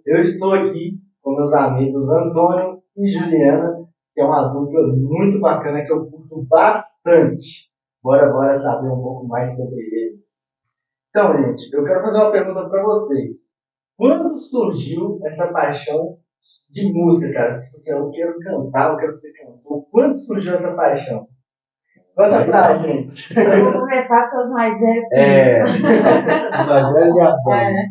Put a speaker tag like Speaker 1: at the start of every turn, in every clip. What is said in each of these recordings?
Speaker 1: Eu estou aqui com meus amigos Antônio e Juliana, que é uma dupla muito bacana que eu curto bastante. Bora saber um pouco mais sobre eles. Então, gente, eu quero fazer uma pergunta para vocês. Quando surgiu essa paixão de música, cara? Tipo assim, eu quero cantar, eu quero ser cantor. Quando surgiu essa paixão? Conta pra gente.
Speaker 2: Eu vou começar com os mais velhos.
Speaker 3: Os mais velhos e as velhas.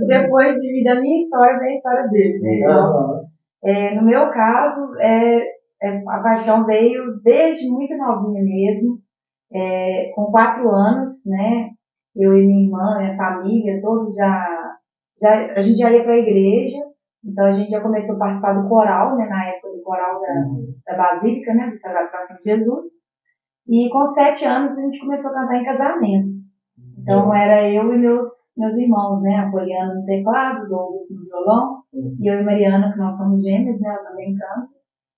Speaker 2: Depois da minha história, vem a história deles. Né? Então, no meu caso, a paixão veio desde muito novinha mesmo, com 4 anos, né? Eu e minha irmã, minha família, todos a gente já ia para a igreja, então a gente já começou a participar do coral, né? Na época do coral da Basílica, né? Do Sagrado Coração de Jesus. E com 7 anos a gente começou a cantar em casamento. Então era eu e meus irmãos, né? A Poliana no teclado, o Douglas no violão, e eu e Mariana, que nós somos gêmeas, né? Ela também canta.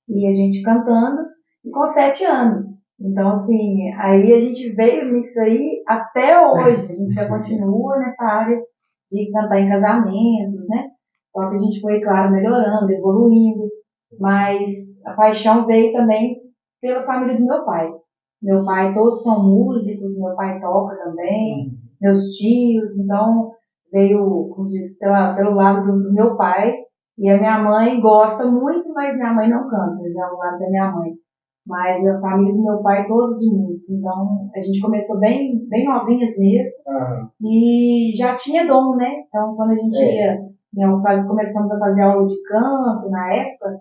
Speaker 2: E a gente cantando, e com 7 anos. Então, assim, aí a gente veio nisso aí até hoje. A gente já continua nessa área de cantar em casamentos, né? Só que a gente foi, claro, melhorando, evoluindo. Mas a paixão veio também pela família do meu pai. Meu pai, todos são músicos, meu pai toca também, meus tios, então veio, como diz, pelo lado do meu pai, e a minha mãe gosta muito, mas minha mãe não canta, já é o lado da minha mãe. Mas a família do meu pai, todos de música, então a gente começou bem novinhas mesmo, e já tinha dom, né? Então quando a gente ia, começamos a fazer aula de canto na época,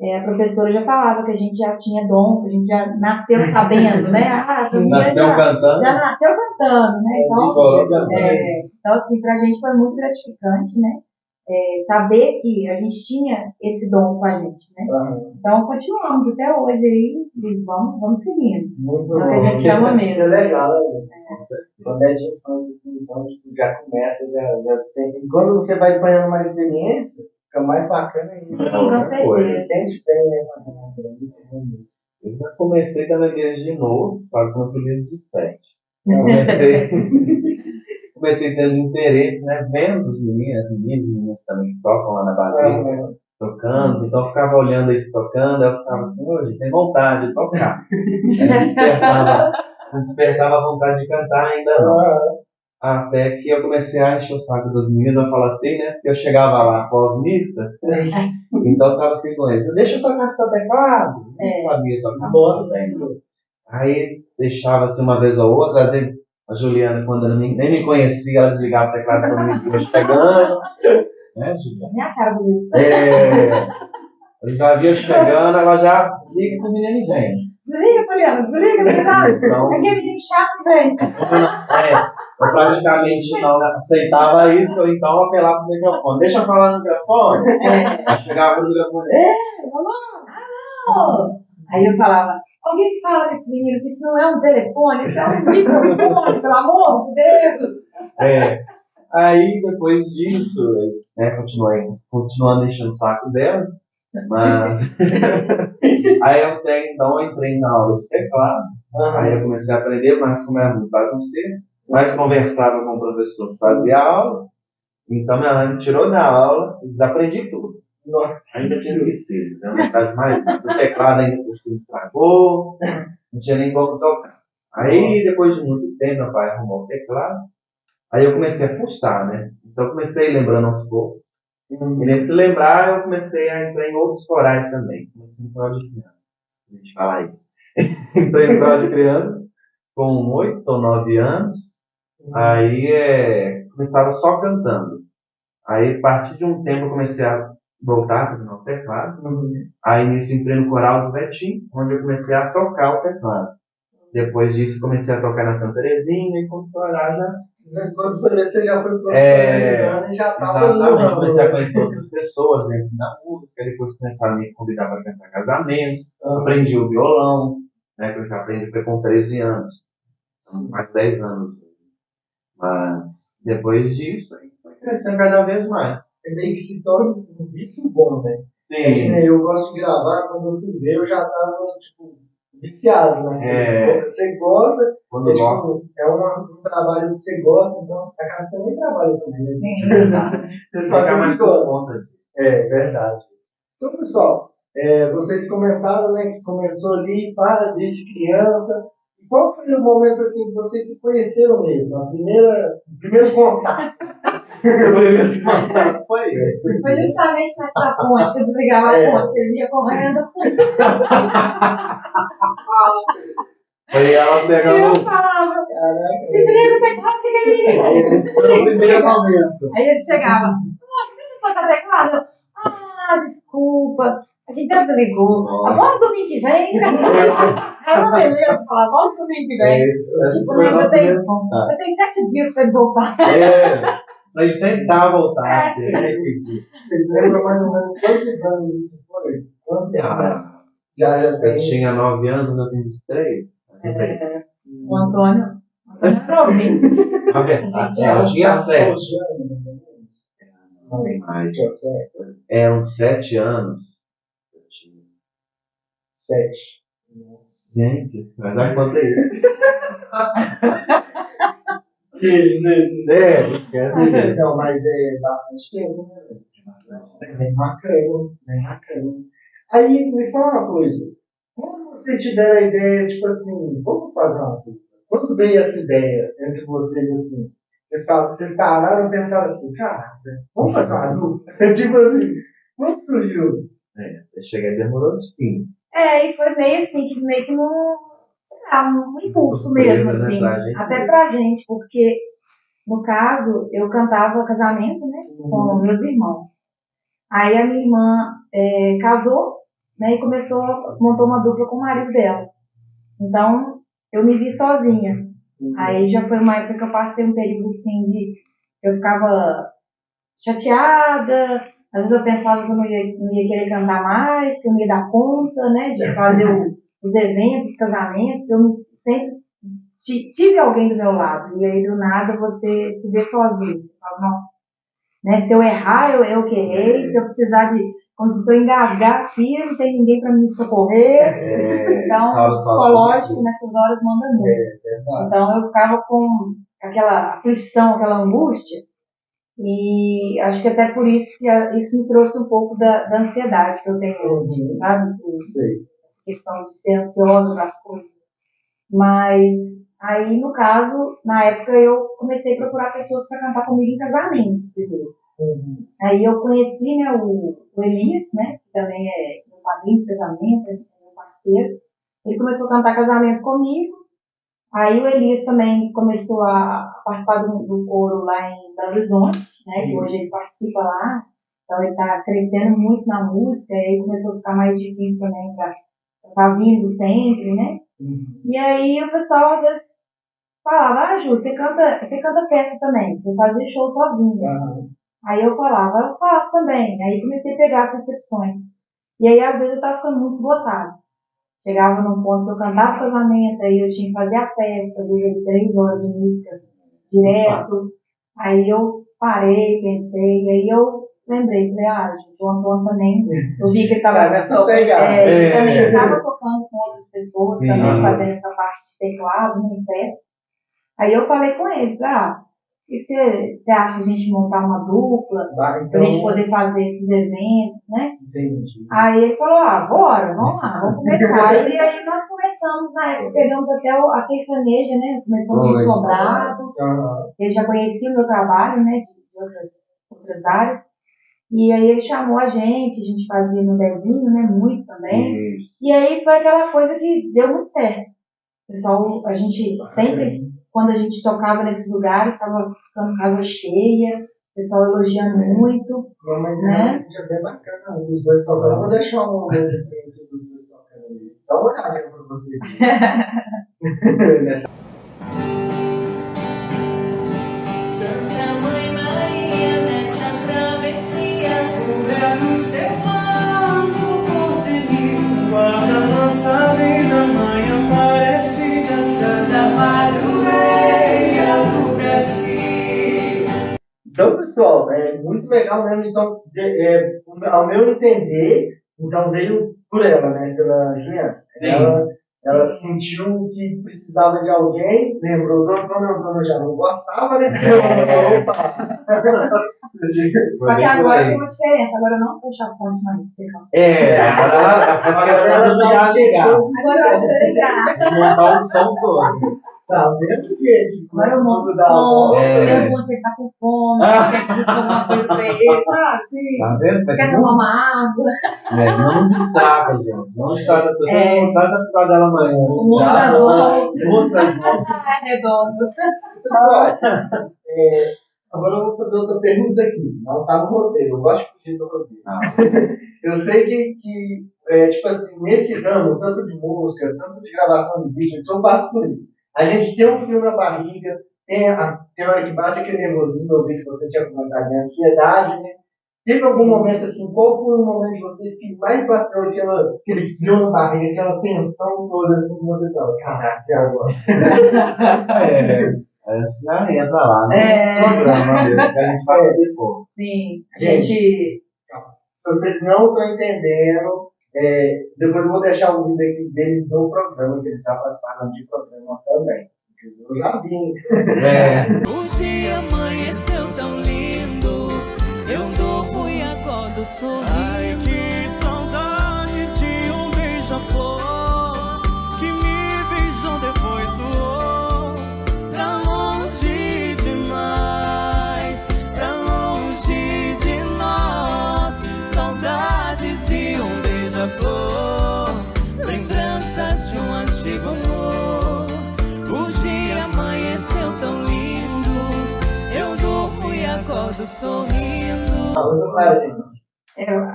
Speaker 2: a professora já falava que a gente já tinha dom, que a gente já nasceu sabendo, né?
Speaker 3: Cantando.
Speaker 2: Já nasceu cantando, né? Então, assim, pra gente foi muito gratificante, né? Saber que a gente tinha esse dom com a gente, né? Então, continuamos até hoje aí e vamos seguindo.
Speaker 1: Muito
Speaker 2: é o que a gente chama mesmo.
Speaker 1: Isso é legal, né? Quando é de infância, assim, então, tipo, já começa, já tem. E quando você vai ganhando mais experiência, fica mais bacana ainda.
Speaker 2: Com certeza.
Speaker 1: Sente bem, né?
Speaker 3: Eu já comecei também desde novo, só que comecei desde 7. Comecei tendo interesse, né? Vendo os meninos também que tocam lá na Basílica, tocando, então eu ficava olhando eles tocando, eu ficava assim, hoje tem vontade de tocar. Não despertava a vontade de cantar ainda não. Até que eu comecei a encher o saco dos meninos, eu falo assim, né? Porque eu chegava lá pós-missa, então eu ficava assim com eles, deixa eu tocar seu teclado. Não sabia tocar muito bem. Aí deixava assim uma vez ou outra, às vezes a Juliana, quando ela nem me conhecia, ela desligava o teclado quando me via chegando. Né, Juliana?
Speaker 2: Minha cara bonita.
Speaker 3: Eles já vinham chegando, ela já desliga que o menino vem.
Speaker 2: Desliga, Poliana, desliga. Então, aquele menino chato vem.
Speaker 3: Eu praticamente não aceitava isso, ou então apelava pro microfone. Deixa eu falar no microfone. Aí chegava no microfone,
Speaker 2: alô. Aí eu falava, alguém que fala desse menino que isso não é um telefone, isso é um microfone, pelo amor de Deus.
Speaker 3: Aí depois disso, né, continuando enchendo o saco delas, mas aí eu entrei na aula de teclado, aí eu comecei a aprender, mas como era muito bagunceiro, mas conversava com o professor que fazia aula, então minha mãe me tirou da aula e desaprendi tudo. Nossa, ainda tinha esquecido, né? Metade mais do teclado ainda por cima estragou, não tinha nem como tocar. Aí depois de muito tempo meu pai arrumou o teclado, aí eu comecei a pulsar, né? Então eu comecei lembrando aos poucos. E nesse lembrar eu comecei a entrar em outros corais também. Comecei em coral de criança. A gente fala isso. Entrei em coral de criança com 8 ou 9 anos. Aí começava só cantando. Aí a partir de um tempo eu comecei a voltar para o teclado. Aí nisso entrei no coral do Betim, onde eu comecei a tocar o teclado. Depois disso comecei a tocar na Santa Terezinha e com o coral já.
Speaker 1: Quando você já foi profissionalizando e já estava.
Speaker 3: Exatamente, comecei a conhecer outras pessoas dentro da música, depois começaram a me convidar para cantar casamentos, aprendi o violão, né, que eu já aprendi foi com 13 anos, mais 10 anos. Mas depois disso, foi crescendo cada vez mais.
Speaker 1: É meio que se torna um vício bom, né?
Speaker 3: Sim.
Speaker 1: Eu gosto de gravar, quando eu fui ver, eu já estava, tipo, viciado, né? Você gosta,
Speaker 3: Quando gosta.
Speaker 1: É um trabalho que você gosta, então acaba que você nem trabalha também, né?
Speaker 3: Você fica mais por conta.
Speaker 1: É verdade. Então, pessoal, vocês comentaram, né, que começou ali, desde criança. E qual foi o momento assim que vocês se conheceram mesmo? O primeiro contato.
Speaker 2: Foi justamente nessa ponte, que eu desligava a ponte, ele ia correndo.
Speaker 3: Aí ela pegava.
Speaker 2: Eu falava, aí ele chegava, nossa, deixa eu tocar teclado. Desculpa, a gente já desligou. Volta domingo que vem. Aí eu beleza, falava, volta domingo que vem. Eu tenho 7 dias pra ele voltar.
Speaker 3: Pra ele tentar voltar.
Speaker 1: Vocês lembram mais ou menos quantos anos isso foi? Quantos anos?
Speaker 3: Eu tinha 9 anos, eu tenho 23.
Speaker 2: O Antônio é novinho.
Speaker 3: Na verdade, eu tinha 7.
Speaker 1: Não tem mais.
Speaker 3: Uns 7 anos.
Speaker 1: 7.
Speaker 3: Gente, mas vai quanto é isso?
Speaker 1: Esquece. Não, mas é bastante tempo, né? Bem bacana. Aí, me fala uma coisa. Quando vocês tiveram a ideia, tipo assim, vamos fazer uma coisa. Quando veio essa ideia entre vocês, assim, vocês pararam e pensaram assim, caraca, vamos fazer uma dupla? Tipo assim, quando surgiu?
Speaker 3: Cheguei, demorou de fim.
Speaker 2: E foi meio assim, que meio que um impulso mesmo, assim. Até pra gente, porque, no caso, eu cantava casamento, né, com meus irmãos. Aí a minha irmã casou, né, e montou uma dupla com o marido dela. Então, eu me vi sozinha. Aí já foi uma época que eu passei um período assim eu ficava chateada, às vezes eu pensava que eu não ia querer cantar mais, que eu não ia dar conta, né, de fazer os eventos, os casamentos. Eu sempre tive alguém do meu lado, e aí do nada você se vê sozinho. Você fala, não, né, se eu errar, eu que errei, se eu precisar como se eu engasgar aqui, não tem ninguém para me socorrer. Então, o psicológico nessas horas manda muito. Então, eu ficava com aquela aflição, aquela angústia, e acho que até por isso que isso me trouxe um pouco da ansiedade que eu tenho hoje, sabe? Questão de ser ansiosa das coisas. Mas, aí, no caso, na época, eu comecei a procurar pessoas para cantar comigo em casamento, primeiro. Aí eu conheci, né, o Elias, né, que também é meu padrinho de casamento, é meu parceiro. Ele começou a cantar casamento comigo. Aí o Elias também começou a participar do coro lá em Belo Horizonte, né, que hoje ele participa lá. Então ele está crescendo muito na música, e aí começou a ficar mais difícil também para estar vindo sempre, né. E aí o pessoal às vezes falava, Ju, você canta peça também, eu fazia show sozinha. Aí eu falava, eu faço também. Aí comecei a pegar as recepções. E aí, às vezes, eu estava ficando muito esgotada. Chegava num ponto que eu cantava casamento, aí eu tinha que fazer a festa, às vezes 3 horas de música direto. Aí eu parei, pensei, e aí eu lembrei, falei, gente, o Antônio também, eu vi que ele estava tocando com outras pessoas, também fazendo essa parte de teclado, em festa. Aí eu falei com ele, e você acha que a gente montar uma dupla, então, pra gente poder fazer esses eventos, né?
Speaker 1: Entendi.
Speaker 2: Aí ele falou, bora, vamos lá, vamos começar. E aí nós começamos, na época, pegamos até a sertaneja, né? Começamos de sobrado. Ele já conhecia o meu trabalho, né? De outras áreas. E aí ele chamou a gente fazia no desenho, né? Muito também. E aí foi aquela coisa que deu muito certo. Pessoal, a gente sempre, quando a gente tocava nesses lugares, estava ficando casa cheia, o pessoal elogiando muito.
Speaker 1: Não, mas
Speaker 2: né?
Speaker 1: é bem bacana, os dois tocando. Eu vou deixar um recipiente dos dois tocando ali. Dá uma olhada para vocês.
Speaker 4: Santa Mãe Maria, nessa travessia, cubra-nos teu manto concebido, guarda nossa vida, Mãe Aparecida, Santa Padroeira do Brasil.
Speaker 1: Então, pessoal, é muito legal mesmo. Então, ao meu entender, então veio por ela, né? Pela Juliana. Ela Ela sentiu que precisava de alguém, lembrou do Antônio já não gostava, né? Opa!
Speaker 2: Só que agora tem uma diferença, agora eu não sou chafante mais.
Speaker 3: Agora ela já ligar.
Speaker 2: Agora eu acho legal.
Speaker 3: Montar o som todo.
Speaker 1: Tá vendo, gente?
Speaker 2: Agora eu monto o som, eu pergunto se ele tá com fome, quer que buscar alguma coisa pra ele. Assim,
Speaker 3: Tá vendo?
Speaker 2: quer tomar uma água.
Speaker 3: Não distrata, gente. Não distrata as pessoas. Não traz a cidade dela amanhã.
Speaker 2: O mundo é bom.
Speaker 1: Moça,
Speaker 2: É redondo.
Speaker 1: agora eu vou fazer outra pergunta aqui. Não tá no roteiro, eu gosto de fugir do roteiro. Eu sei que tipo assim, nesse ramo, tanto de música, tanto de gravação de vídeo, eu passo por isso. A gente tem um frio na barriga, tem hora que bate aquele nervosismo, eu vi que você tinha comentado de ansiedade, né? Teve algum momento assim, qual foi o momento de vocês que mais bateu aquele frio na barriga, aquela tensão toda assim, que vocês falam, caraca, e agora?
Speaker 3: Acho que já entra lá no programa mesmo, que a gente participou.
Speaker 2: Sim, a
Speaker 1: Gente,
Speaker 2: gente.
Speaker 1: se vocês não estão entendendo, depois eu vou deixar o vídeo aqui deles no programa, que eles já participaram de programa também. Eu já vi.
Speaker 4: O dia amanheceu tão lindo, eu durmo e acordo sorrindo. Ai, que saudades de um beija-flor que me beijou depois voou pra longe demais, pra longe de nós. Saudades de um beija-flor, lembranças de um antigo amor. O dia amanheceu tão lindo, eu durmo e acordo sorrindo.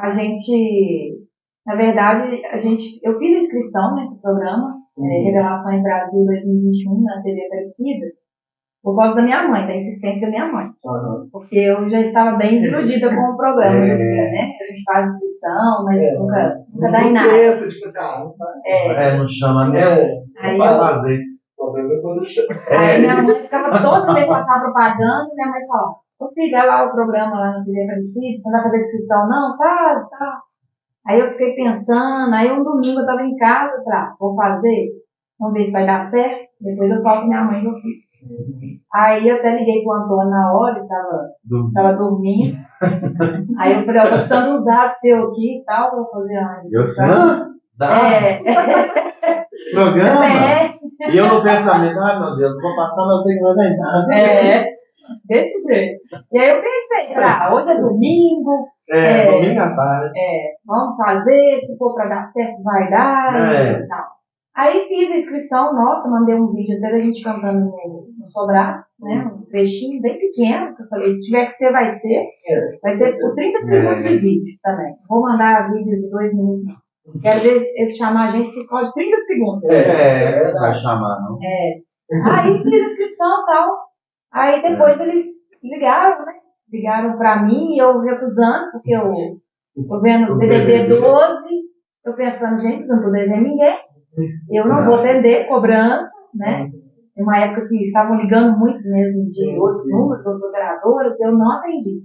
Speaker 2: A gente, na verdade, eu fiz a inscrição, né, pro programa Revelações Brasil 2021 na TV Aparecida, por causa da minha mãe, da insistência da minha mãe. Porque eu já estava bem iludida com o programa, assim, né? A gente faz inscrição, mas nunca dá em nada.
Speaker 1: Não
Speaker 3: chama mesmo.
Speaker 2: Aí
Speaker 3: Vai fazer.
Speaker 2: Aí minha mãe ficava toda vez passar propaganda, e minha mãe falava, vou pegar lá o programa lá no TV Aparecida, você não vai fazer inscrição não? Tá. Aí eu fiquei pensando, aí um domingo eu tava em casa, vou fazer, vamos ver se vai dar certo, depois eu falo com minha mãe que eu fiz. Aí eu até liguei pro Antônio na hora, ele tava dormindo. Aí eu falei, tô precisando usar o seu aqui e tal, vou fazer a inscrição.
Speaker 3: Programa? E eu no pensamento, meu Deus, vou passar, mas eu sei que vai dar nada.
Speaker 2: Desse jeito. E aí eu pensei, hoje é domingo.
Speaker 3: Domingo à tarde.
Speaker 2: Vamos fazer, se for pra dar certo, vai dar e tal. Aí fiz a inscrição, mandei um vídeo até da gente cantando no Sobrado, né? Um trechinho bem pequeno, que eu falei, se tiver que ser, vai ser. Vai ser por 30 segundos de vídeo também. Vou mandar vídeo de 2 minutos. Quero ver eles chamar a gente por causa de 30 segundos.
Speaker 3: Vai chamar, não?
Speaker 2: Aí fiz a inscrição e tal. Aí depois eles ligaram, né? Ligaram pra mim e eu recusando, porque eu tô vendo o DDD 12, tô pensando, gente, não tô devendo ninguém. Eu não vou atender cobrança, né? Em uma época que estavam ligando muito mesmo de outros números, outras operadoras, eu não atendi.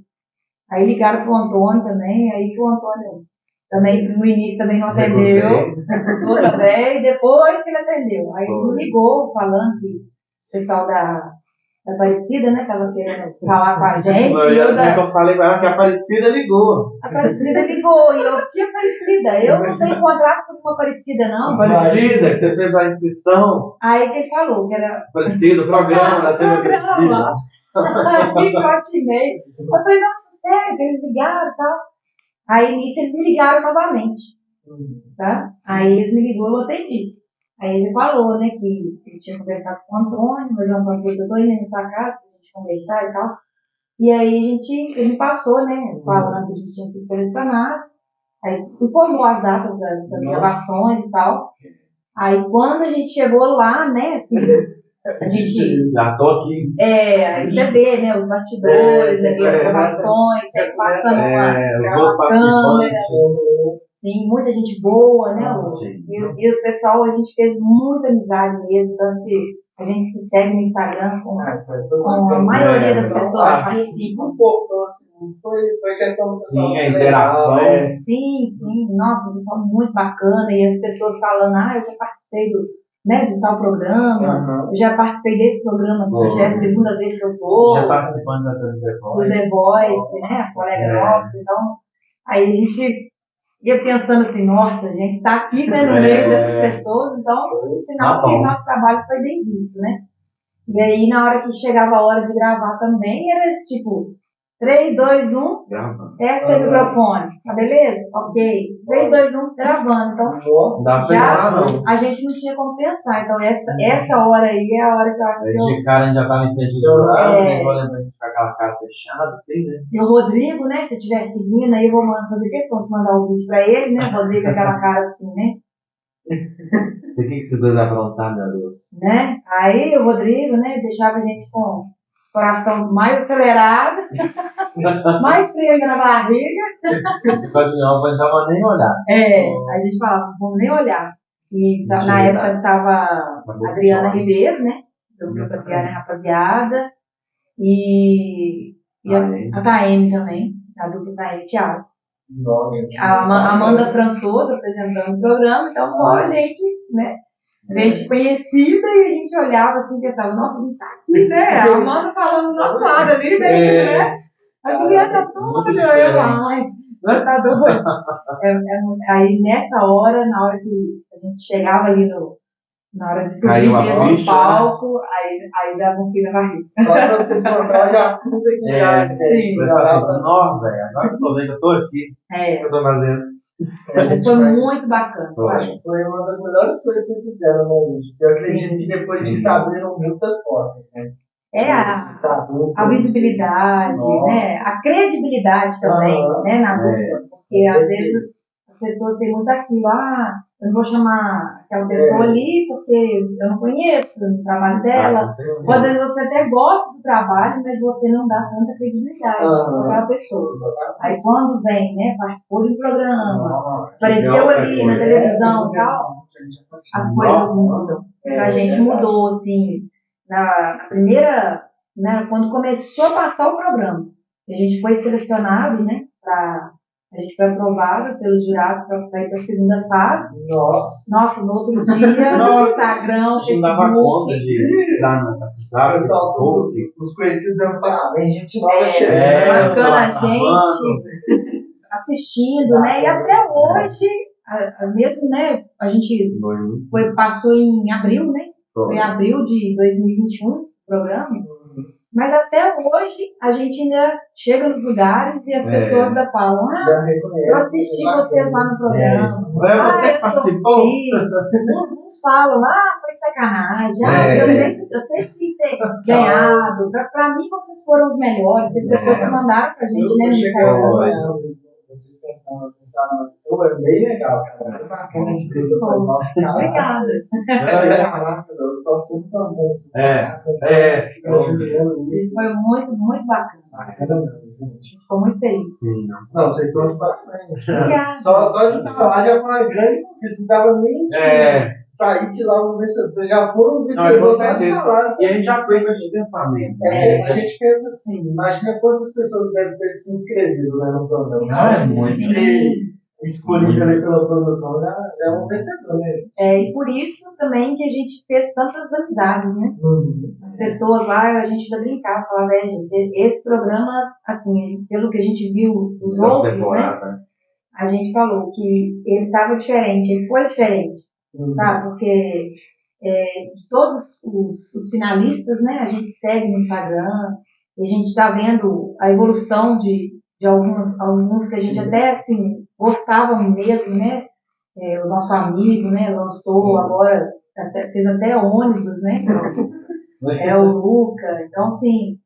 Speaker 2: Aí ligaram pro Antônio também, aí que o Antônio também, no início também não atendeu, também, e depois que ele atendeu. Aí ele me ligou falando que o pessoal da Aparecida, né, tava querendo falar com a gente.
Speaker 3: Eu falei com ela que a Aparecida ligou.
Speaker 2: A Aparecida ligou, e eu, que Aparecida? Eu não tenho contrato com uma Aparecida, não.
Speaker 3: Aparecida, que você fez a inscrição.
Speaker 2: Aí que ele falou que era...
Speaker 3: Aparecida, o programa da TV Aparecida.
Speaker 2: Aí que eu atinei. Eu falei, nossa, sério, que eles ligaram e tal. Aí nisso eles me ligaram novamente, tá? Aí eles me ligou e eu atendi. Aí ele falou, né, que ele tinha conversado com o Antônio, mas o Antônio falou, eu tô indo na sua casa pra gente conversar e tal. E aí ele me passou, né, falando que a gente tinha sido selecionado. Aí informou as datas das gravações e tal. Aí quando a gente chegou lá, né, assim, a gente...
Speaker 3: Já tô aqui.
Speaker 2: Aí você vê, né, os bastidores, as gravações, passando uma câmera. Sim, muita gente boa, né? E o pessoal, a gente fez muita amizade mesmo, tanto que a gente se segue no Instagram com a maioria das pessoas que participam.
Speaker 1: foi questão do pessoal.
Speaker 3: Sim, a interação.
Speaker 2: Sim, nossa, um pessoal muito bacana, e as pessoas falando, eu já participei de tal programa, eu já participei desse programa, já é a segunda vez que eu vou.
Speaker 3: Já participando da The Voice.
Speaker 2: Do The Voice, né, a colega nossa, então, aí a gente ia pensando assim, nossa, a gente está aqui, né, no meio dessas pessoas, então, no final, que nosso trabalho foi bem visto, né. E aí, na hora que chegava a hora de gravar também, era tipo, 3, 2, 1, testa o microfone, tá beleza? Ok. 3, 2, 1, gravando. Então, a gente não tinha como pensar. Então, essa hora aí é a hora que eu acho que
Speaker 3: de cara a gente já estava em frente do jurado, né? Vou lembrar de ficar aquela cara fechada, assim, né?
Speaker 2: E o Rodrigo, né, se estiver seguindo, aí eu vou fazer questão de mandar o vídeo pra ele, né? O Rodrigo, aquela cara assim, né?
Speaker 3: Por que vocês dois aprontaram, meu Deus?
Speaker 2: Né? Aí o Rodrigo, né, deixava a gente com o coração mais acelerado, mais frio na barriga.
Speaker 3: Não aguentava nem olhar.
Speaker 2: A gente falava, vamos nem olhar. E na época estava a Adriana Ribeiro, né? Do grupo Adriana Rapaziada. E a Taeme também, a dupla Taeme Thiago. A Amanda Françoso apresentando o programa, então só a gente, né? Gente conhecida, e a gente olhava assim e pensava, nossa, a gente tá aqui, né? A Amanda falando do nosso lado ali, né? A Juliana tá toda, eu lá, tá doido. Aí nessa hora, na hora que a gente chegava ali na hora de subir mesmo no palco, aí dava um fio na barriga.
Speaker 1: Só pra vocês contarem de assunto aqui já.
Speaker 2: Sim.
Speaker 3: Nossa, velho, agora que eu tô vendo que eu tô aqui. O que eu tô fazendo?
Speaker 2: Mas foi muito bacana.
Speaker 1: Foi uma das melhores coisas que vocês fizeram, né, gente? Eu acredito que depois disso abriram muitas portas, né?
Speaker 2: A visibilidade, né? A credibilidade também, né, na dupla. Porque às vezes as pessoas têm muito aquilo, eu não vou chamar aquela pessoa ali porque eu não conheço o trabalho dela. Ou às vezes você até gosta do trabalho, mas você não dá tanta credibilidade para aquela pessoa. Aí quando vem, né, participou de um programa, apareceu ali na televisão e tal, as coisas mudam. A gente mudou, assim, na primeira, né, quando começou a passar o programa. A gente foi selecionado, né, a gente foi aprovado pelos jurados para ir para a segunda fase. Nossa, no outro dia, no Instagram,
Speaker 3: a gente não dava conta de entrar no WhatsApp,
Speaker 1: os conhecidos dando parabéns, gente nova chegando.
Speaker 2: Marcando a gente, assistindo, né? E até hoje, mesmo, né? A gente passou em abril, né? Foi em abril de 2021 o programa. Mas até hoje a gente ainda chega nos lugares e as pessoas ainda falam, eu assisti vocês lá no programa.
Speaker 3: Você participou?
Speaker 2: Uns falam, foi sacanagem. Eu sei se ter ganhado. Pra mim vocês foram os melhores. Tem pessoas que mandaram pra gente, né, no Instagram.
Speaker 1: É bem legal, cara. Muito bacana de ter seu programa.
Speaker 2: Obrigada.
Speaker 1: Eu tô sempre também.
Speaker 2: Foi muito, muito bacana. Ficou muito feliz.
Speaker 1: Não, vocês estão de parabéns.
Speaker 2: Obrigada.
Speaker 1: Só de estar lá já foi uma grande conquista. Não dava nem sair de lá, vamos ver se vocês já foram vencedores.
Speaker 3: E a gente já foi com esse pensamento.
Speaker 1: A gente pensa assim, imagina quantas pessoas devem ter se inscrevido, né, no programa.
Speaker 3: É muito.
Speaker 1: Escolhido ali pela produção, já é um vencedor, né?
Speaker 2: E por isso também que a gente fez tantas amizades, né? As pessoas lá, a gente ainda brincava, falava, gente, esse programa, assim, pelo que a gente viu dos outros, né? A gente falou que ele estava diferente, ele foi diferente, sabe? Porque de todos os finalistas, né? A gente segue no Instagram, e a gente está vendo a evolução de alguns que a gente até, assim, gostava mesmo, né? O nosso amigo, né? Lançou agora, fez até ônibus, né? O Luca. Então, assim,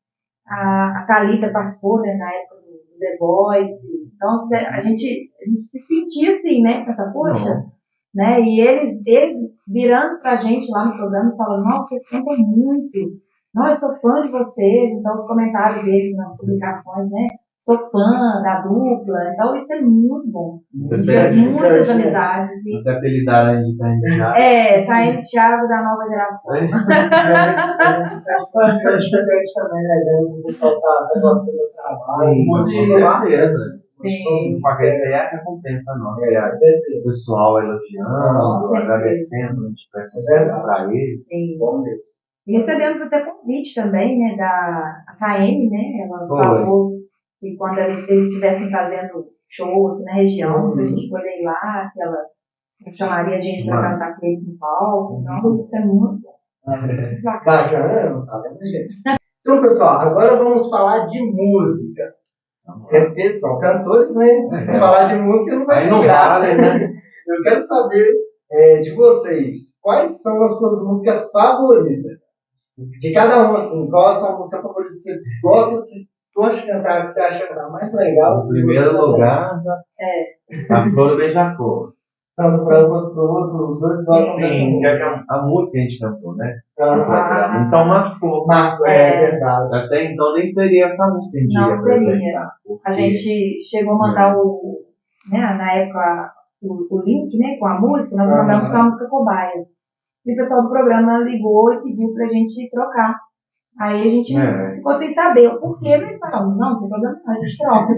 Speaker 2: a Thalita participou, né, na época do The Voice. Então, a gente se sentia assim, né? Essa poxa, né? E eles virando pra gente lá no programa, falando, nossa, vocês cantam muito. Não, eu sou fã de vocês. Então, os comentários deles nas publicações, né? sou fã da dupla, então isso é muito bom. A gente
Speaker 3: Até
Speaker 2: fez muitas amizades.
Speaker 3: apelidaram a gente já.
Speaker 2: Tá Thiago da nova geração.
Speaker 1: A gente se sente gratificante também, né? O pessoal tá gostando do trabalho.
Speaker 3: Sim,
Speaker 1: Motiva
Speaker 3: certeza.
Speaker 2: Sim.
Speaker 3: Porque isso aí é a recompensa nossa.
Speaker 1: certeza.
Speaker 3: O pessoal elogiando,
Speaker 2: Com
Speaker 3: agradecendo, a gente peça coisas pra eles.
Speaker 2: Sim.
Speaker 1: Bom mesmo.
Speaker 2: E recebemos até convite também, né, da KM, né? Ela
Speaker 3: Foi.
Speaker 2: falou que quando eles estivessem fazendo show aqui na região, pra gente poder ir lá, que ela chamaria a gente pra cantar com eles no palco. Então, isso é muito bom.
Speaker 1: Bacana, tá vendo, gente? Então, pessoal, agora vamos falar de música. É porque são cantores, né? Se falar de música não vai
Speaker 3: Aí
Speaker 1: ter
Speaker 3: não
Speaker 1: graça,
Speaker 3: vale,
Speaker 1: né? Eu quero saber de vocês, quais são as suas músicas favoritas? De cada um, assim, qual a sua música favorita? Você gosta de cantar, que você acha a mais legal?
Speaker 3: Em primeiro lugar, a Flor do Beija-Flor.
Speaker 1: Tanto para os dois gostam dessa
Speaker 3: Sim, que
Speaker 1: música.
Speaker 3: é a música que a gente cantou, né?
Speaker 1: Ah,
Speaker 3: Então marcou.
Speaker 1: Marco, é verdade.
Speaker 3: Até então nem seria essa música que a gente
Speaker 2: Não
Speaker 3: ia
Speaker 2: seria.
Speaker 3: apresentar, porque-
Speaker 2: A gente chegou a mandar na época, o link, né, com a música, nós mandamos com a música Cobaia. E o pessoal do programa ligou e pediu pra gente trocar. Aí a gente ficou sem saber o porquê, mas falamos, não tem problema não, a gente troca.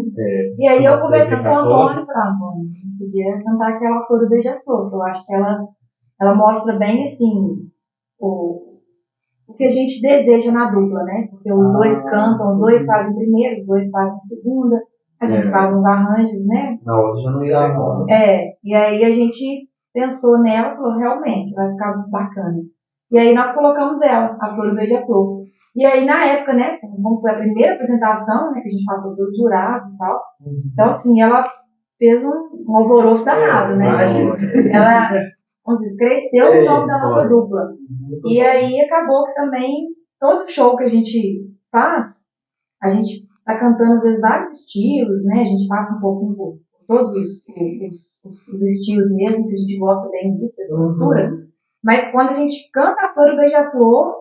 Speaker 2: E aí eu conversando com o Antônio, falei, Antônio, a gente podia cantar aquela Flor do Beija-Flor, que eu acho que ela mostra bem, assim, o que a gente deseja na dupla, né? Porque os dois cantam, os dois fazem primeiro, os dois fazem segunda, a gente faz uns arranjos, né?
Speaker 3: Na outra já não ia dar conta.
Speaker 2: E aí a gente pensou nela e falou, realmente, vai ficar bacana. E aí nós colocamos ela, a Flor do Beija-Flor. E aí na época, né, como foi a primeira apresentação, né, que a gente passou pelos jurados e tal, então assim, ela fez um alvoroço danado, né? Ela, vamos dizer, cresceu o nome da nossa dupla. E aí acabou que também, todo show que a gente faz, a gente tá cantando às vezes vários estilos, né? A gente passa um pouquinho por todos os estilos mesmo, que a gente gosta bem disso, dessa mistura. Mas quando a gente canta a Flor do Beija-Flor,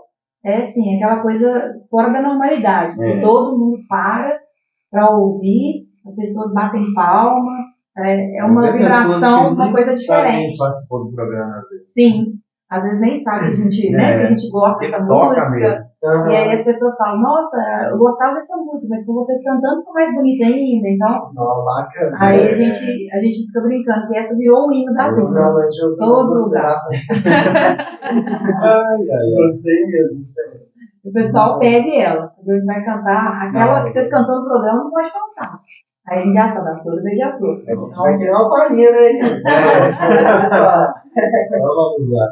Speaker 2: é assim, aquela coisa fora da normalidade. Que todo mundo para ouvir, as pessoas batem palma, é uma vibração, uma coisa diferente.
Speaker 3: Participou do programa, às vezes.
Speaker 2: Sim, às vezes nem sabe que a gente, né, que a gente gosta dessa
Speaker 3: toca
Speaker 2: música.
Speaker 3: mesmo.
Speaker 2: E aí as pessoas falam, nossa, eu gostava dessa música, mas com vocês cantando ficou mais bonita ainda, então.
Speaker 1: Bacana.
Speaker 2: Aí a gente fica brincando que essa virou o hino da dupla.
Speaker 1: Realmente eu
Speaker 2: Todo lugar.
Speaker 1: Gostei mesmo, sério.
Speaker 2: O pessoal pede ela. A gente vai cantar aquela que vocês cantam no programa, não pode cantar. Aí a gente já sabe, a Flor do Beija-Flor.
Speaker 1: Vai criar uma palhinha, né?
Speaker 3: Então vamos lá.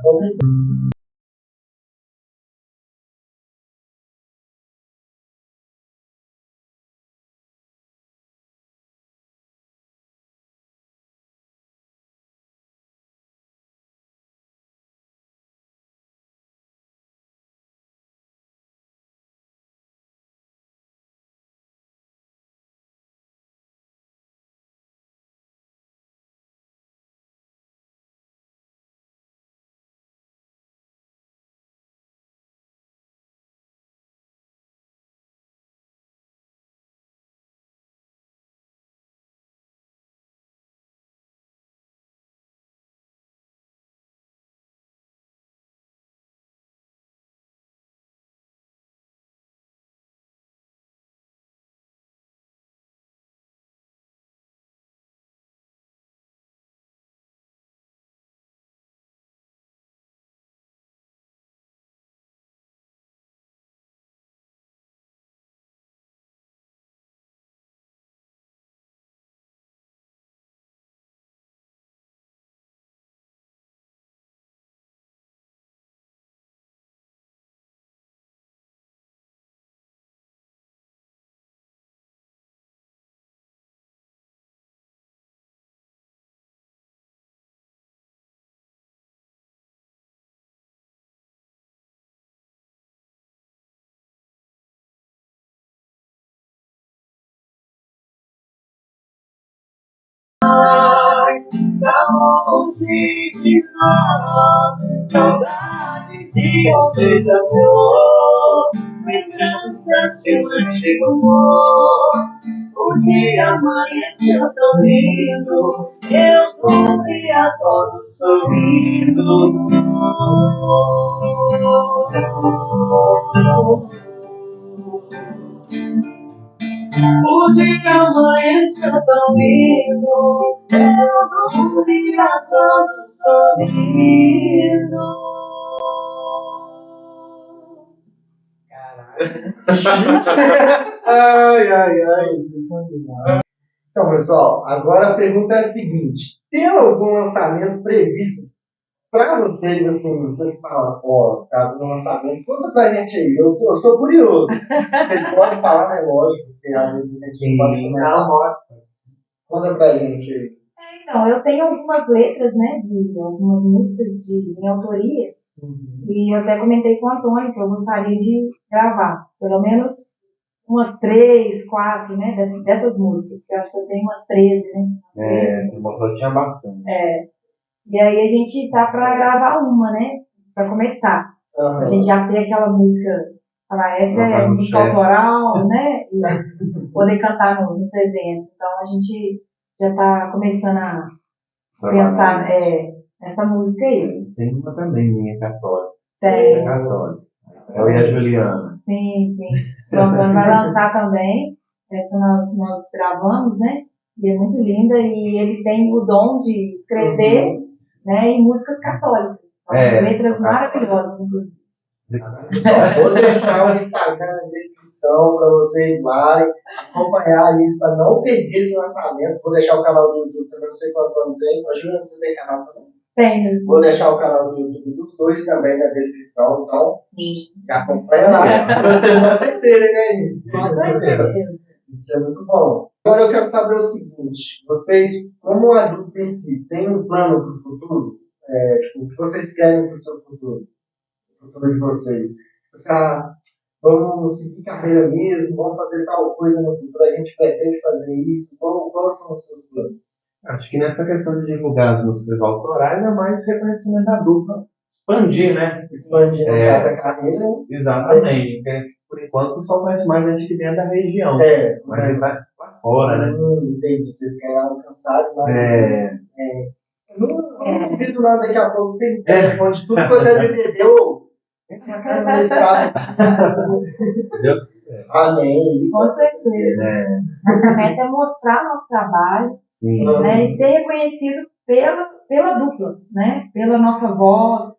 Speaker 4: Longe de nós, saudades e um beija-flor, lembranças de um antigo amor. O dia amanheceu tão lindo, eu dormi a todos sorrindo. O dia amanheceu tão lindo, eu dormi a todos sorrindo.
Speaker 1: Ai, sensacional. Então, pessoal, agora a pergunta é a seguinte: tem algum lançamento previsto para vocês, assim, vocês falam, ó, tá no lançamento, conta pra gente aí, eu sou curioso. Vocês podem falar, né, lógico, porque às vezes a gente não pode comentar. Conta pra gente aí.
Speaker 2: Então, eu tenho algumas letras, né, de algumas músicas de minha autoria, e eu até comentei com o Antônio que eu gostaria de gravar, pelo menos umas 3, 4, né, dessas músicas, que eu acho que eu tenho umas 13, né.
Speaker 3: O moço tinha bastante.
Speaker 2: E aí a gente tá pra gravar uma, né, pra começar. A gente já tem aquela música, falar, essa é música autoral, né, e poder cantar nos eventos. Então a gente já tá começando a pensar nessa música aí.
Speaker 3: Tem uma também, minha católica.
Speaker 2: Tem.
Speaker 3: Católica. Eu e a Juliana.
Speaker 2: Sim. O Antônio vai lançar também. Essa nós gravamos, né? E é muito linda. E ele tem o dom de escrever, né, em músicas católicas. Letras maravilhosas, inclusive.
Speaker 1: Só vou deixar o Instagram na descrição para vocês lá acompanhar isso, para não perder esse lançamento. Vou deixar o canal do YouTube também, não sei quanto ano tem. Ajuda, você tem canal também?
Speaker 2: Tem.
Speaker 1: Vou deixar o canal do YouTube dos dois também na descrição, então já acompanha lá, para vocês não perderem, né?
Speaker 2: Com certeza.
Speaker 1: Isso é muito bom. Agora eu quero saber o seguinte: vocês, como adultos em si, têm um plano para o futuro? O que vocês querem para o seu futuro? O futuro de vocês? Vamos seguir carreira mesmo, vamos fazer tal coisa no futuro, a gente pretende fazer isso. Quais são os seus planos?
Speaker 3: Acho que nessa questão de divulgar as músicas autorais é mais reconhecimento da dupla. Expandir, né?
Speaker 1: Expandir a carreira.
Speaker 3: Exatamente. Porque, por enquanto, só conhece mais gente que dentro da região. Mas ele vai lá fora, né?
Speaker 1: Entendi. Vocês querem alcançar, mas. Não duvido nada, daqui a pouco tem telefone de tudo quando é BBB ou.
Speaker 3: Deus quiser.
Speaker 1: Amém.
Speaker 2: Com certeza. Nossa meta é mostrar nosso trabalho, né, e ser reconhecido pela dupla, né? Pela nossa voz,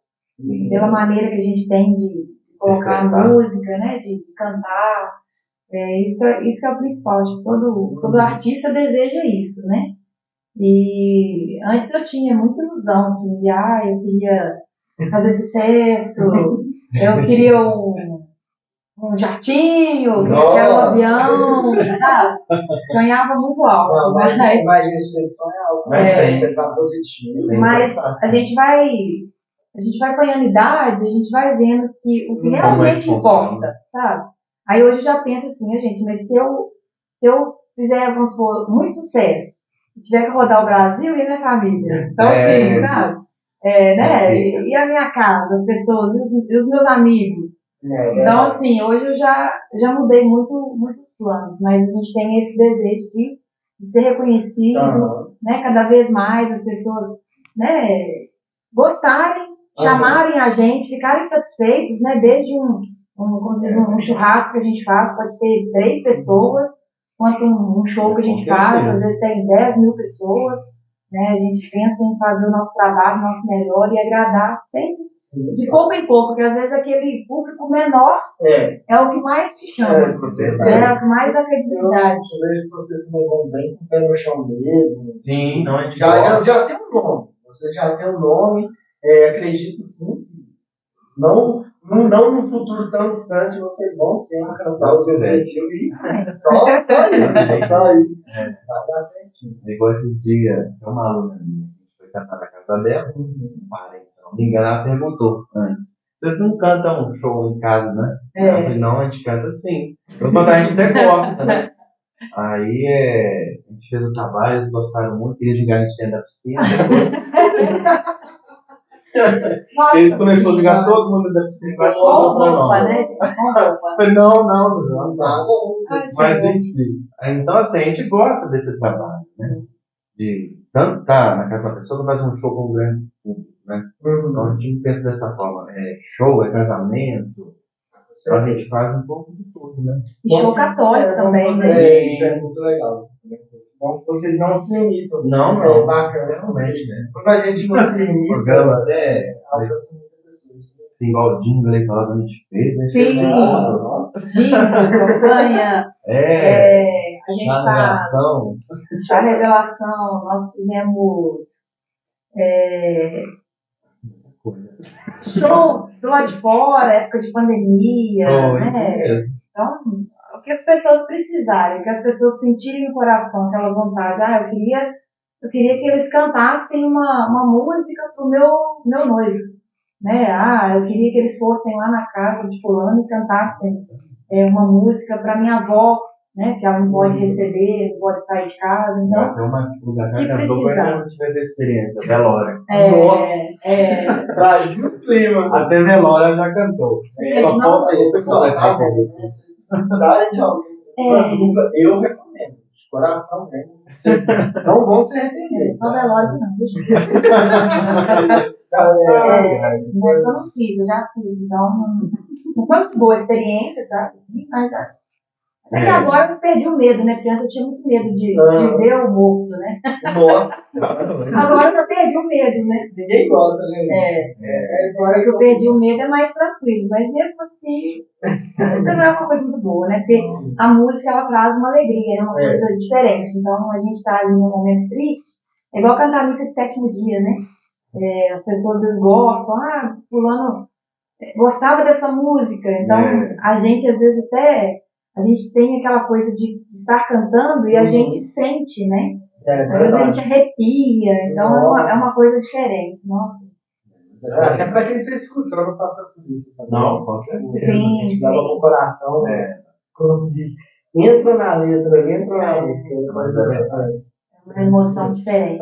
Speaker 2: pela maneira que a gente tem de colocar a música, né? De cantar. Isso é o principal. Acho que todo artista deseja isso, né? E antes eu tinha muita ilusão, assim, de eu queria fazer sucesso, eu queria um jatinho, queria um avião, sabe? Sonhava muito alto.
Speaker 1: Mas a gente tem que sonhar alto, mas tem que pensar positivo.
Speaker 2: Mas a gente vai ganhando idade, a gente vai vendo que o que realmente importa, sabe? Aí hoje eu já penso assim, gente, mas se eu fizer, vamos supor, muito sucesso, tiver que rodar o Brasil e a minha família, então assim, sabe? Né? E a minha casa, as pessoas, e os meus amigos. Então, assim, hoje eu já mudei muitos planos, mas a gente tem esse desejo de ser reconhecido, né? Cada vez mais as pessoas, né, gostarem, chamarem a gente, ficarem satisfeitos, né? Desde um churrasco que a gente faz, pode ter 3 pessoas, quanto um show que a gente faz, às vezes tem 10 mil pessoas, né? A gente pensa em fazer o nosso trabalho, o nosso melhor e agradar sempre, de pouco em pouco, porque às vezes aquele público menor é o que mais te chama, é o que mais dá credibilidade.
Speaker 1: Eu vejo que vocês também vão bem com o pé no chão mesmo.
Speaker 3: Sim, não é de
Speaker 1: já tem um nome, você já tem um nome, acredito sim, não no futuro tão distante vocês vão sim alcançar os objetivos e só aí. Vai dar certinho.
Speaker 3: Igual esses dias, tem uma aluna minha, a gente foi cantar na casa dela, um parente, se não me engano, ela perguntou antes: vocês não cantam um show em casa, né? Eu falei, não, a gente canta sim. Eu só a gente até gosta, né? Aí a gente fez o trabalho, eles gostaram muito, queria jogar a gente dentro da piscina.
Speaker 2: Nossa,
Speaker 3: Eles começaram a ligar todo mundo da piscina vai
Speaker 2: com
Speaker 3: soltar
Speaker 2: roupa,
Speaker 3: não.
Speaker 2: né? gente? Com roupa.
Speaker 3: Não.
Speaker 1: Nada.
Speaker 3: Mas enfim. Então, assim, a gente gosta desse trabalho, né? De cantar na casa da pessoa, fazer um show com um grande público, né? Então a gente pensa dessa forma. É show, é casamento. Então a gente faz um pouco de tudo, né?
Speaker 2: E show católico também, né?
Speaker 1: Isso é muito legal. Bom que vocês não se limitam.
Speaker 3: Não,
Speaker 1: Isso
Speaker 3: não.
Speaker 1: é bacana.
Speaker 3: Realmente, né?
Speaker 1: Quando a gente não se
Speaker 3: O
Speaker 1: limita,
Speaker 3: programa até
Speaker 1: alcança muitas pessoas.
Speaker 3: assim, igual o jingle eleitoral a gente fez, né?
Speaker 2: Sim.
Speaker 1: Nossa.
Speaker 2: Campanha, a gente
Speaker 3: na
Speaker 2: faz
Speaker 3: relação.
Speaker 2: a revelação, nós fizemos show do lado de fora, época de pandemia, né? Então, o que as pessoas precisarem, o que as pessoas sentirem no coração, aquela vontade, eu queria que eles cantassem uma música pro meu noivo, né? Eu queria que eles fossem lá na casa de fulano e cantassem uma música para minha avó, né? Que ela não pode receber, não pode sair de casa, então.
Speaker 3: Até uma lugar que
Speaker 2: que
Speaker 3: cantou foi
Speaker 2: precisar.
Speaker 3: quando eu tive essa experiência, velório.
Speaker 1: Traz o clima.
Speaker 3: Até velório já cantou.
Speaker 1: Só falta aí, pessoal. Tá bom. Precisarem de alguém pra dupla, eu recomendo. De coração mesmo. Vocês não vão se arrepender.
Speaker 2: Só velório não, deixa eu não fiz, eu já fiz, então não foi muito boa a experiência, sabe? Mas até agora eu perdi o medo, né? Porque antes eu tinha muito medo de ver o morto, né?
Speaker 1: Nossa.
Speaker 2: Agora eu já perdi o medo, né?
Speaker 1: Ninguém gosta, né?
Speaker 2: Agora que eu perdi o medo é mais tranquilo, mas mesmo assim, isso não é uma coisa muito boa, né? Porque a música ela traz uma alegria, é uma coisa diferente. Então a gente tá ali num momento triste, é igual cantar a missa de sétimo dia, né? As pessoas às vezes gostam, fulano gostava dessa música, então a gente às vezes a gente tem aquela coisa de estar cantando e a gente sente, né? Às vezes a gente arrepia, então é uma coisa diferente, nossa.
Speaker 1: Até para quem está escutando passar por isso.
Speaker 3: Não, com certeza.
Speaker 2: Sim,
Speaker 1: A gente leva pro coração, como se diz, entra na letra, entra na música.
Speaker 2: É uma emoção diferente.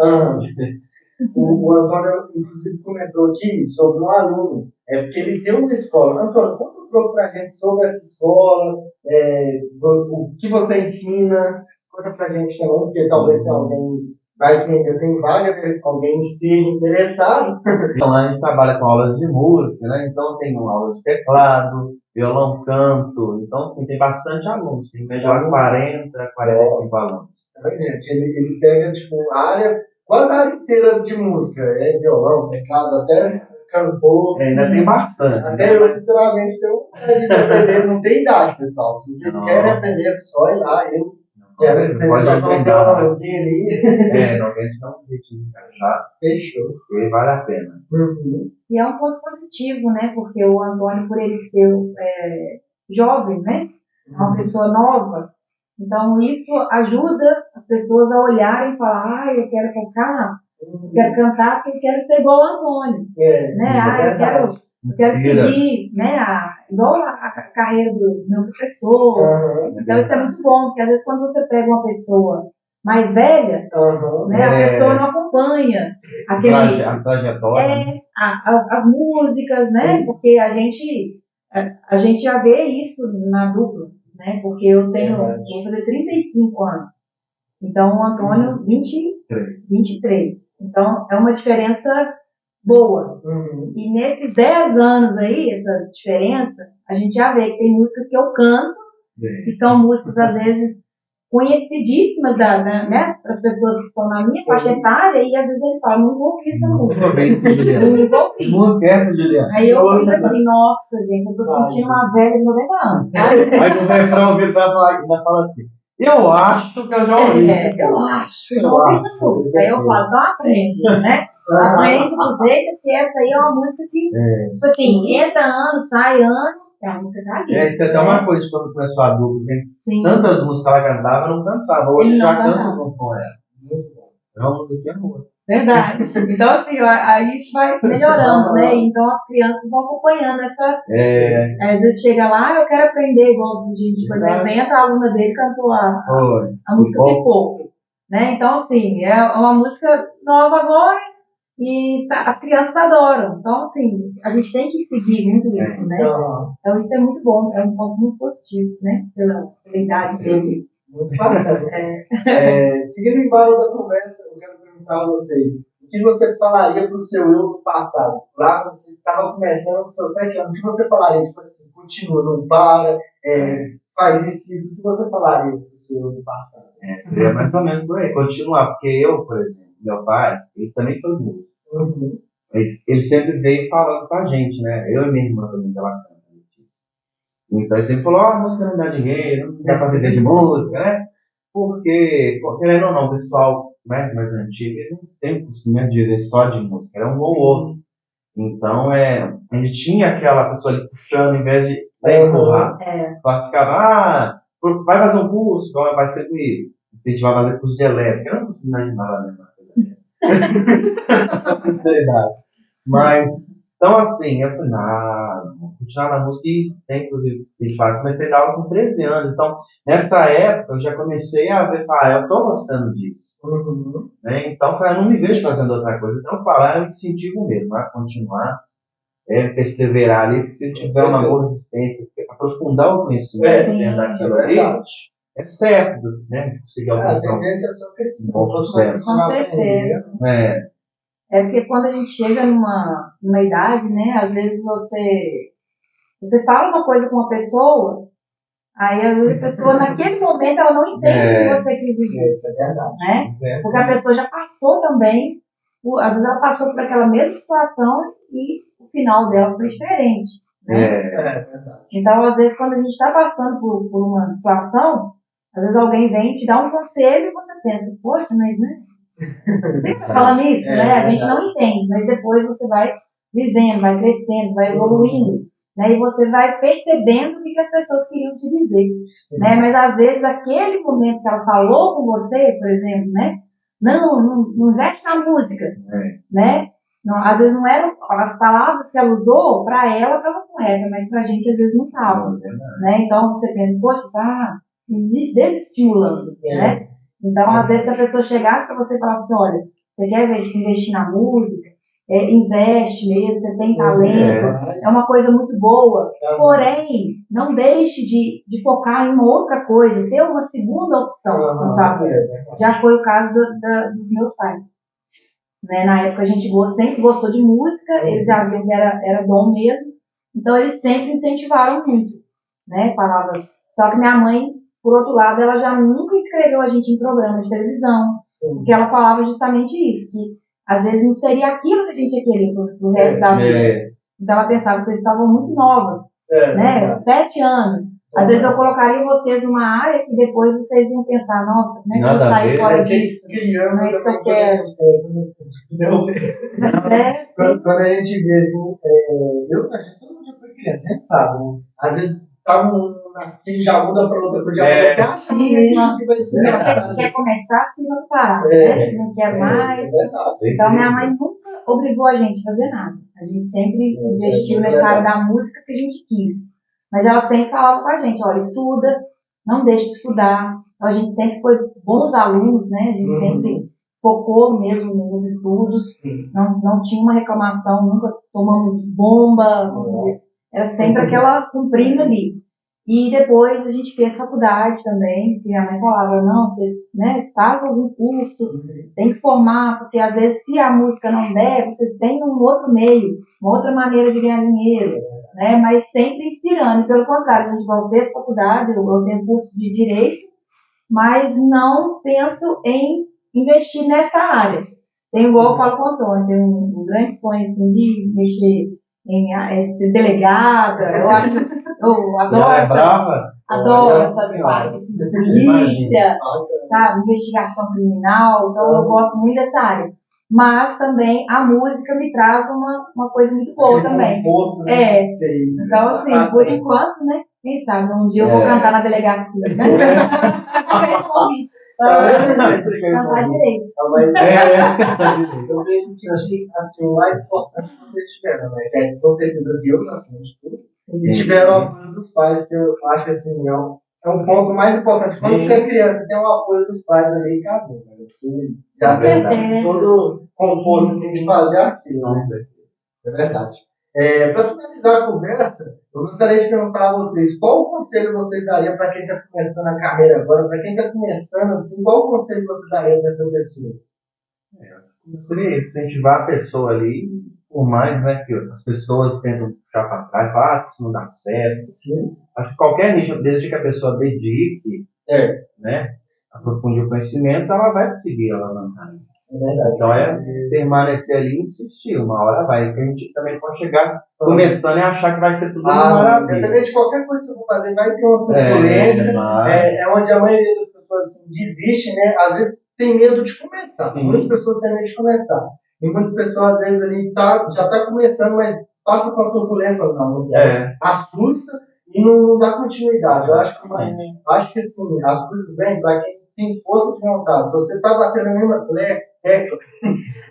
Speaker 1: O Antônio, inclusive, comentou aqui sobre um aluno. Porque ele tem uma escola. Antônio, conta um pouco para a gente sobre essa escola, o que você ensina. Conta para a gente também, porque talvez alguém vai entender, tem vaga, alguém esteja interessado.
Speaker 3: Então lá a gente trabalha com aulas de música, né? Então tem aula de teclado, violão, canto. Então, sim, tem bastante alunos. Tem melhor 45 alunos.
Speaker 1: Gente, ele pega, tipo, quase a área inteira de música. Violão, teclado, até cantor.
Speaker 3: Ainda tem bastante.
Speaker 1: Até eu, sinceramente, tenho vontade de aprender. Não tem idade, pessoal. Se vocês querem aprender, é só ir lá. Eu quero aprender
Speaker 3: pode
Speaker 1: a tocar um violãozinho ali.
Speaker 3: Não, a gente dá um jeito de encaixar.
Speaker 1: Fechou.
Speaker 3: Porque vale a pena.
Speaker 2: E é um ponto positivo, né? Porque o Antônio, por ele ser jovem, né? Uma pessoa nova, então isso ajuda as pessoas a olharem e falar, eu quero tocar, eu quero cantar porque eu quero ser igual ao Antônio, né? Eu quero seguir, né? Igual a carreira do meu professor. Então isso é muito bom, porque às vezes quando você pega uma pessoa mais velha, né? A pessoa não acompanha
Speaker 3: a trajetória,
Speaker 2: as músicas, né? Sim. Porque a gente já vê isso na dupla, né? Porque eu vou fazer 35 anos. Então, o Antônio, 23. Então, é uma diferença boa. E nesses 10 anos aí, essa diferença, a gente já vê que tem músicas que eu canto, que são músicas, às vezes, conhecidíssimas né, para as pessoas que estão na minha faixa etária, e às vezes ele fala, não vou ouvir essa música. Não vou ouvir.
Speaker 3: Música é essa, Juliana?
Speaker 2: Aí eu fico assim, nossa, gente, eu tô sentindo uma velha de 90 anos.
Speaker 3: Aí o refrão vai falar assim, eu acho que eu já ouvi.
Speaker 2: Eu acho que eu já ouvi essa música. Aí eu falo, então aprende, né? Aprende do jeito que essa aí é uma música que, tipo assim, entra ano, sai ano, a música tá ali.
Speaker 3: Isso é até uma coisa, quando começou a dupla, tantas músicas que ela cantava, ela não cantava. Hoje já canta junto com ela. É uma música boa.
Speaker 2: Verdade. Então, assim, aí isso vai melhorando, né? Então as crianças vão acompanhando essa. Às vezes chega lá, eu quero aprender igual do Didi, por exemplo, entra a aluna dele cantou a música Pipoco. Né? Então, assim, é uma música nova agora, E as crianças adoram. Então, assim, a gente tem que seguir muito isso, né? Então, isso é muito bom, é um ponto muito positivo, né? Pela idade dele.
Speaker 1: Muito bacana. Seguindo em embalo da conversa, eu quero perguntar a vocês: o que você falaria para o seu eu do passado? Lá quando você estava começando com seus 7 anos, o que você falaria? Tipo assim, continua, não para, faz isso. O que você falaria para o seu eu do passado?
Speaker 3: Seria mais ou menos por aí, continuar, porque eu, por exemplo, meu pai, ele também foi músico. Ele sempre veio falando com a gente, né? Eu e minha irmã também, ela canta. Então ele sempre falou, a música não dá dinheiro, não dá pra viver de música, né? Porque, querendo ou não, o pessoal, né, mais antigo, ele não tem o costume de viver só de música, era um ou outro. Então, a gente tinha aquela pessoa ali puxando, em vez de empurrar. Ela ficava, vai fazer um curso, igual meu pai sempre incentivava a fazer curso de elétrica. Eu não consigo imaginar a mesma coisa. Mas, então assim, eu falei, vou continuar na música e tem, inclusive, comecei a dar aula com 13 anos. Então, nessa época, eu já comecei a ver, eu tô gostando disso. Né? Então, eu não me vejo fazendo outra coisa. Então, falar, eu incentivo mesmo a continuar, perseverar ali, porque se tiver uma boa resistência, aprofundar o conhecimento dentro daquilo ali, é certo, né? Conseguir alcançar um bom sucesso.
Speaker 2: Com certeza. É porque quando a gente chega numa idade, né, às vezes você fala uma coisa com uma pessoa, aí às vezes a pessoa, naquele momento, ela não entende o que você quis dizer.
Speaker 1: Isso é verdade.
Speaker 2: Né? Porque a pessoa já passou também, às vezes ela passou por aquela mesma situação e o final dela foi diferente. Né?
Speaker 1: É verdade.
Speaker 2: Então, às vezes, quando a gente está passando por uma situação, às vezes alguém vem te dar um conselho e você pensa, poxa, mas né? Você tá falando isso, né? A gente não entende, mas depois você vai vivendo, vai crescendo, vai evoluindo, né? E você vai percebendo o que as pessoas queriam te dizer, né? Mas às vezes aquele momento que ela falou com você, por exemplo, né? Não investe na música, né? Não, às vezes não eram as palavras que ela usou, para ela estava correta, mas para a gente às vezes não estava, né? Então você pensa, poxa, tá desestimulando, né? Então, às vezes, se a pessoa chegasse para você e falasse, olha, você quer investir na música? Investe mesmo, você tem talento, é uma coisa muito boa. Porém, não deixe de focar em uma outra coisa, ter uma segunda opção na sua vida. Já foi o caso dos meus pais. Né? Na época, a gente sempre gostou de música, eles já viram que era dom mesmo, então eles sempre incentivaram muito. Né? Só que minha mãe, por outro lado, ela já nunca inscreveu a gente em programa de televisão, porque ela falava justamente isso, que às vezes não seria aquilo que a gente ia querer pro resto da vida. Então ela pensava, vocês estavam muito novas, né? 7 anos. Às vezes eu colocaria vocês numa área que depois vocês iam pensar, nossa, como é que eu vou sair fora disso? Não é isso que eu quero.
Speaker 1: Quando a gente vê assim, todo mundo foi criança, a gente sabe, né? Às vezes estavam naquele já muda para outra coisa,
Speaker 2: que vai ser. Quer começar se não parar, né? Não quer mais. Então minha mãe nunca obrigou a gente a fazer nada. A gente sempre investiu nessa área da música que a gente quis. Mas ela sempre falava com a gente, olha, estuda, não deixe de estudar. Então a gente sempre foi bons alunos, né? A gente sempre focou mesmo nos estudos, não tinha uma reclamação, nunca tomamos bomba, era sempre aquela cumprindo ali. E depois a gente fez faculdade também, que minha mãe falava, não, vocês fazem algum curso, tem que formar, porque às vezes se a música não der, vocês têm um outro meio, uma outra maneira de ganhar dinheiro, né? Mas sempre inspirando, e pelo contrário, a gente fez faculdade, eu tenho curso de Direito, mas não penso em investir nessa área. Tem igual eu falo com o Antônio, tem um grande sonho assim, de mexer em ser delegada, eu adoro essas partes assim, de polícia, sabe, investigação criminal, então eu gosto muito dessa área. Mas também a música me traz uma coisa muito boa também. Então, assim, por enquanto, né? Quem sabe, um dia eu vou cantar na delegacia. Cantar direito.
Speaker 1: Eu vejo que assim, o mais importante que vocês tiveram, né? Com certeza Deus acima de tudo. E tiveram o apoio dos pais, que eu acho que assim, é um ponto mais importante. Quando você é criança, tem o apoio dos pais ali e acabou. Né? Você já tem conforto assim, de fazer aquilo, né? É verdade. Para finalizar a conversa, eu gostaria de perguntar a vocês, qual conselho vocês dariam para quem está começando a carreira agora, para quem está começando assim, qual conselho você daria para essa pessoa?
Speaker 3: Seria incentivar a pessoa ali, por mais, né, que as pessoas tentam puxar para trás, falar que isso não dá certo.
Speaker 1: Sim.
Speaker 3: Acho que qualquer nicho, desde que a pessoa dedique, né, aprofunde o conhecimento, ela vai conseguir alavancar.
Speaker 1: É verdade.
Speaker 3: Então permanecer ali e insistir, uma hora vai, que a gente também pode chegar começando e achar que vai ser tudo maravilha.
Speaker 1: Independente de qualquer coisa que você for fazer, vai ter uma turbulência, é onde a maioria das pessoas assim, desiste, né? Às vezes tem medo de começar. Muitas pessoas têm medo de começar. E muitas pessoas, às vezes, ali já está começando, mas passa por uma turbulência, não quer. Assusta e não dá continuidade. Eu acho que assim, as coisas vêm para quem tem força de vontade. Se você está batendo a mesma tecla,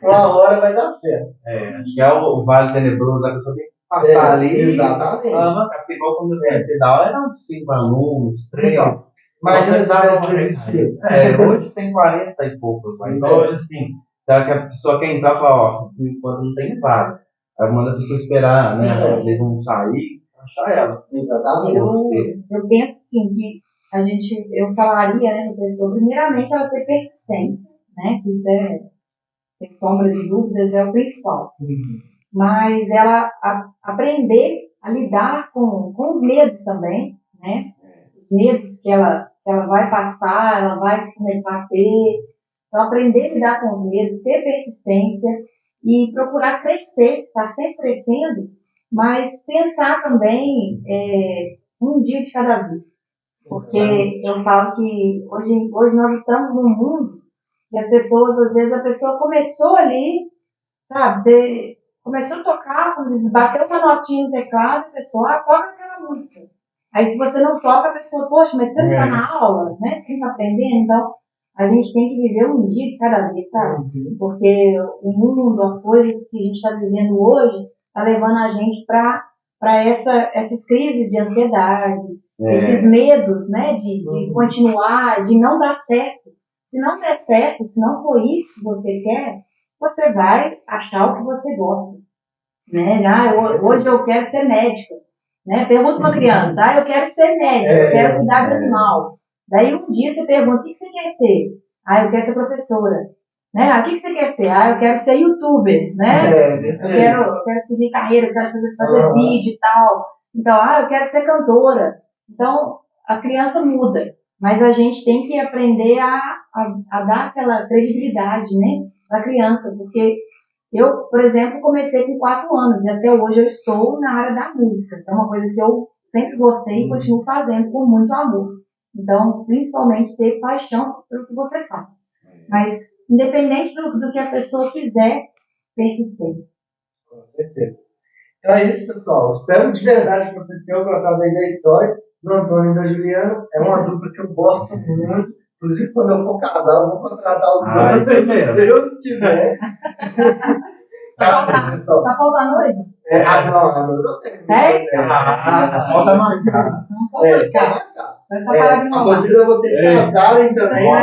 Speaker 1: uma hora vai dar certo.
Speaker 3: Acho que é o vale tenebroso, a pessoa tem que passar ali.
Speaker 1: Exatamente.
Speaker 3: Porque igual quando eu comecei a dar aula, eram 5 alunos, 3.
Speaker 1: Imagina se tivesse desistido.
Speaker 3: Hoje tem 40 e poucos, mas hoje, assim, será que a pessoa quer entrar e fala, por enquanto não tem vaga. Aí manda a pessoa esperar, né? Às vezes vão sair, achar ela.
Speaker 1: Exatamente.
Speaker 2: Eu penso assim, que eu falaria, né, para a pessoa, primeiramente, ela ter persistência, né? Que isso sem sombra de dúvidas, é o principal. Mas ela aprender a lidar com os medos também, né? Os medos que ela vai passar, ela vai começar a ter. Então, aprender a lidar com os medos, ter persistência e procurar crescer, estar sempre crescendo, mas pensar também um dia de cada vez. Porque eu falo que hoje nós estamos num mundo que as pessoas, às vezes, a pessoa começou ali, sabe? Você começou a tocar, bateu uma notinha no teclado, a pessoa toca aquela música. Aí, se você não toca, a pessoa, poxa, mas você não está na aula, né? Você não está aprendendo? Então, a gente tem que viver um dia de cada vez, sabe? Porque o mundo, as coisas que a gente está vivendo hoje, está levando a gente para essas crises de ansiedade, esses medos, né? De continuar, de não dar certo. Se não der certo, se não for isso que você quer, você vai achar o que você gosta. Né? Hoje eu quero ser médica. Né? Pergunta para uma criança, eu quero ser médica, eu quero cuidar do animal. Daí um dia você pergunta, o que você quer ser? Eu quero ser professora. Né? O que você quer ser? Eu quero ser youtuber. Né? Eu quero seguir carreira, eu quero fazer vídeo e tal. Então, eu quero ser cantora. Então, a criança muda. Mas a gente tem que aprender a dar aquela credibilidade, né, para a criança. Porque eu, por exemplo, comecei com 4 anos e até hoje eu estou na área da música. Então, é uma coisa que eu sempre gostei e continuo fazendo com muito amor. Então, principalmente, ter paixão pelo que você faz. Mas, independente do que a pessoa quiser, persistência.
Speaker 1: Com certeza. Então é isso, pessoal. Espero de verdade que vocês tenham gostado aí da história do Antônio e da Juliana. É uma dupla que eu gosto muito. Inclusive, quando eu for casar, eu vou contratar os dois, se Deus quiser.
Speaker 2: Tá faltando hoje?
Speaker 1: Não eu tenho.
Speaker 3: Falta marcar.
Speaker 1: A coisa é vocês casarem também, né?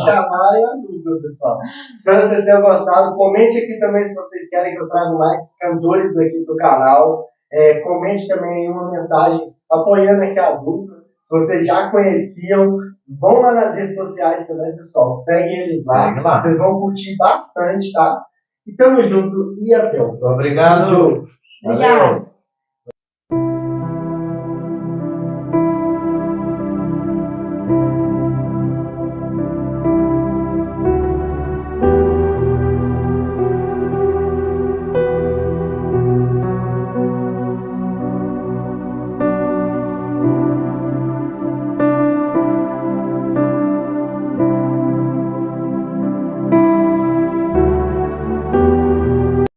Speaker 1: Chamar e a dupla, pessoal. Espero que vocês tenham gostado. Comente aqui também se vocês querem que eu traga mais cantores aqui pro canal. Comente também uma mensagem apoiando aqui a dupla. Se vocês já conheciam, vão lá nas redes sociais também, pessoal. Segue eles lá. Vocês vão curtir bastante, tá? E tamo junto e até o próximo.
Speaker 3: Obrigado.
Speaker 2: Obrigado.